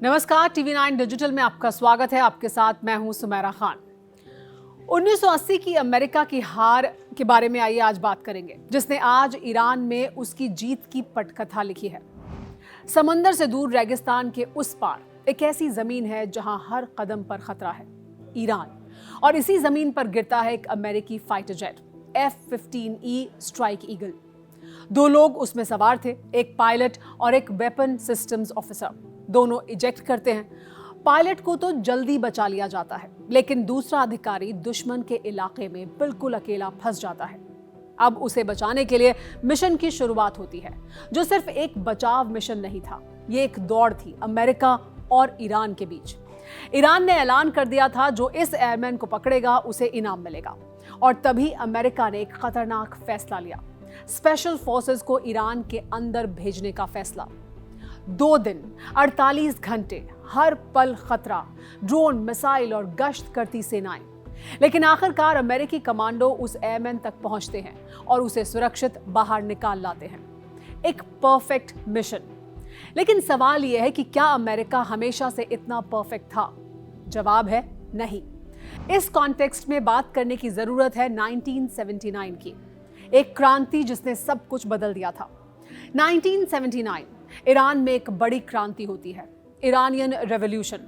नमस्कार, TV 9 digital में आपका स्वागत है। आपके साथ मैं हूं सुमेरा खान। 1980 की अमेरिका की हार के बारे में आइए आज बात करेंगे, जिसने आज ईरान में उसकी जीत की पटकथा लिखी है। समंदर से दूर रेगिस्तान के उस पार एक ऐसी जमीन है जहां हर कदम पर खतरा है, ईरान। और इसी जमीन पर गिरता है एक अमेरिकी fighter jet F-15E strike eagle. दो लोग उसमें सवार थे, एक पायलट और एक वेपन सिस्टम्स ऑफिसर। दोनों इजेक्ट करते हैं। पायलट को तो जल्दी बचा लिया जाता है, लेकिन दूसरा अधिकारी दुश्मन के इलाके में बिल्कुल अकेला फंस जाता है। अब उसे बचाने के लिए मिशन की शुरुआत होती है, जो सिर्फ एक बचाव मिशन नहीं था, ये एक दौड़ थी अमेरिका और ईरान के बीच। ईरान ने ऐलान कर दिया था जो इस एयरमैन को पकड़ेगा उसे इनाम मिलेगा। और तभी अमेरिका ने एक खतरनाक फैसला लिया, स्पेशल फोर्सेस को ईरान के अंदर भेजने का फैसला। 2 दिन 48 घंटे हर पल खतरा, ड्रोन, मिसाइल और गश्त करती सेनाएं। लेकिन आखिरकार अमेरिकी कमांडो उस एयरमैन तक पहुंचते हैं और उसे सुरक्षित बाहर निकाल लाते हैं। एक परफेक्ट मिशन। लेकिन सवाल यह है कि क्या अमेरिका हमेशा से इतना परफेक्ट था? जवाब है नहीं। इस कॉन्टेक्स्ट में बात करने की जरूरत है 1979 की, एक क्रांति जिसने सब कुछ बदल दिया था। 1979 ईरान में एक बड़ी क्रांति होती है, ईरानियन रेवोल्यूशन।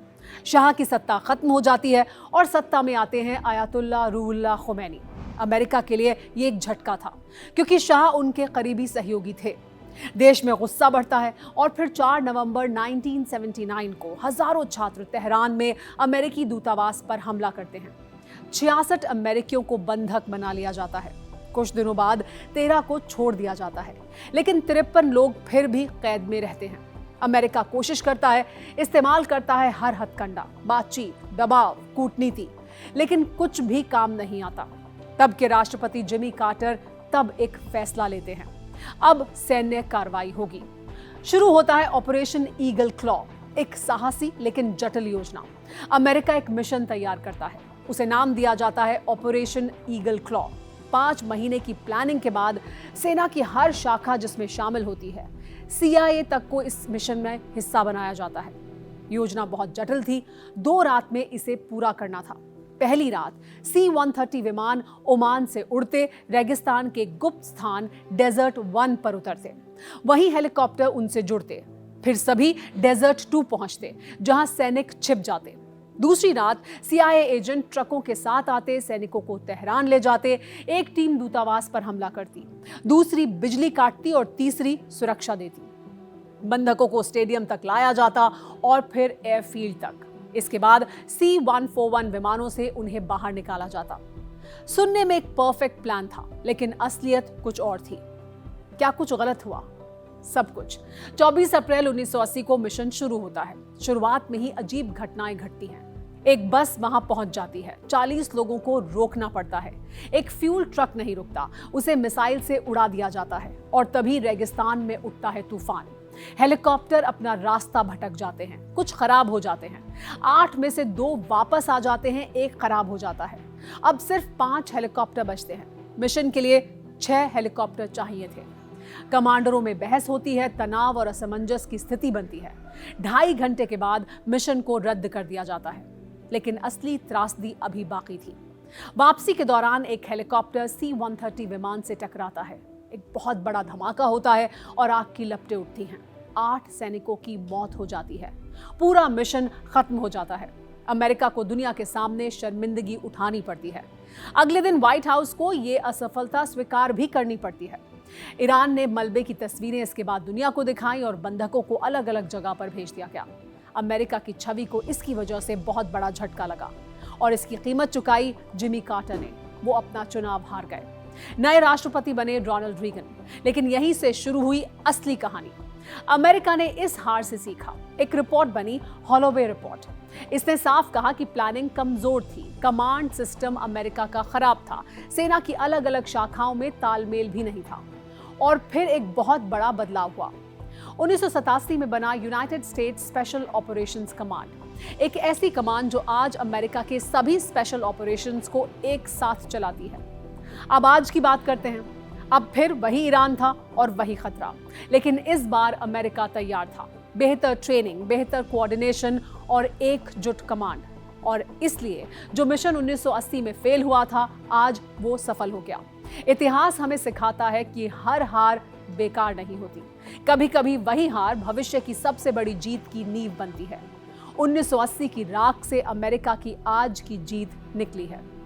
शाह की सत्ता खत्म हो जाती है और सत्ता में आते हैं आयतुल्लाह रूहुल्लाह खुमैनी। अमेरिका के लिए ये एक झटका था, क्योंकि शाह उनके करीबी सहयोगी थे। देश में गुस्सा बढ़ता है और फिर 4 नवंबर 1979 को हजारों छात्र तेहरान में अमेरिकी दूतावास पर हमला करते हैं। 66 अमेरिकियों को बंधक बना लिया जाता है। कुछ दिनों बाद 13 को छोड़ दिया जाता है, लेकिन 53 लोग फिर भी कैद में रहते हैं। अमेरिका कोशिश करता है, इस्तेमाल करता है हर हथकंडा, बातचीत, दबाव, कूटनीति, लेकिन कुछ भी काम नहीं आता। तब के राष्ट्रपति जिमी कार्टर तब एक फैसला लेते हैं, अब सैन्य कार्रवाई होगी। शुरू होता है ऑपरेशन ईगल क्लॉ, एक साहसी लेकिन जटिल योजना। अमेरिका एक मिशन तैयार करता है, उसे नाम दिया जाता है ऑपरेशन ईगल क्लॉ। 5 महीने की प्लानिंग के बाद सेना की हर शाखा जिसमें शामिल होती है, CIA तक को इस मिशन में हिस्सा बनाया जाता है। योजना बहुत जटिल थी, 2 रात में इसे पूरा करना था। पहली रात C-130 विमान ओमान से उड़ते रेगिस्तान के गुप्त स्थान डेजर्ट 1 पर उतरते, वहीं हेलीकॉप्टर उनसे जुड़ते। फिर सभी डेजर्ट 2 पहुंचते, जहां सैनिक छिप जाते। दूसरी रात CIA एजेंट ट्रकों के साथ आते, सैनिकों को तेहरान ले जाते। एक टीम दूतावास पर हमला करती, दूसरी बिजली काटती और तीसरी सुरक्षा देती। बंधकों को स्टेडियम तक लाया जाता और फिर एयरफील्ड तक। इसके बाद C-141 विमानों से उन्हें बाहर निकाला जाता। सुनने में एक परफेक्ट प्लान था, लेकिन असलियत कुछ और थी। क्या कुछ गलत हुआ? सब कुछ। 24 अप्रैल 1980 को मिशन शुरू होता है। शुरुआत में ही अजीब घटनाएं घटती हैं। एक बस वहां पहुंच जाती है, 40 लोगों को रोकना पड़ता है। एक फ्यूल ट्रक नहीं रुकता, उसे मिसाइल से उड़ा दिया जाता है। और तभी रेगिस्तान में उठता है तूफान। हेलीकॉप्टर अपना रास्ता भटक जाते हैं, कुछ खराब हो जाते हैं। 8 में से 2 वापस आ जाते हैं, 1 खराब हो जाता है। अब सिर्फ 5 हेलीकॉप्टर बचते हैं। मिशन के लिए 6 हेलीकॉप्टर चाहिए थे। कमांडरों में बहस होती है, तनाव और असमंजस की स्थिति बनती है। 2.5 घंटे के बाद मिशन को रद्द कर दिया जाता है, लेकिन असली त्रासदी अभी बाकी थी। वापसी के दौरान एक हेलीकॉप्टर C-130 विमान से टकराता है। एक बहुत बड़ा धमाका होता है और आग की लपटें उठती हैं। 8 सैनिकों की मौत हो जाती है। पूरा मिशन खत्म हो जाता है। अमेरिका को दुनिया के सामने शर्मिंदगी उठानी पड़ती है। अगले दिन व्हाइट हाउस को यह असफलता स्वीकार भी करनी पड़ती है। ईरान ने मलबे की तस्वीरें इसके बाद दुनिया को दिखाई और बंधकों को अलग अलग जगह पर भेज दिया गया। अमेरिका की छवि को इसकी वजह से बहुत बड़ा झटका लगा और इसकी कीमत चुकाई जिमी कार्टर ने। वो अपना चुनाव हार गए। नए राष्ट्रपति बने रोनाल्ड रीगन। लेकिन यहीं से शुरू हुई असली कहानी। अमेरिका ने इस हार से सीखा। एक रिपोर्ट बनी, होलोवे रिपोर्ट। इसने साफ कहा कि प्लानिंग कमजोर थी, कमांड सिस्टम अमेरिका का खराब था, सेना की अलग अलग शाखाओं में तालमेल भी नहीं था। और फिर एक बहुत बड़ा बदलाव हुआ। 1987 में बना United states special operations command, एक ऐसी कमांड जो आज अमेरिका के सभी स्पेशल ऑपरेशंस को एक साथ चलाती है। अब आज की बात करते हैं। अब फिर वही ईरान था और वही खतरा, लेकिन इस बार अमेरिका तैयार था। बेहतर ट्रेनिंग, बेहतर कोऑर्डिनेशन और एकजुट कमांड। और इसलिए जो मिशन 1980 में फेल हुआ था, आज वो सफल हो गया। इतिहास हमें सिखाता है कि हर हार बेकार नहीं होती। कभी कभी वही हार भविष्य की सबसे बड़ी जीत की नींव बनती है। 1980 की राख से अमेरिका की आज की जीत निकली है।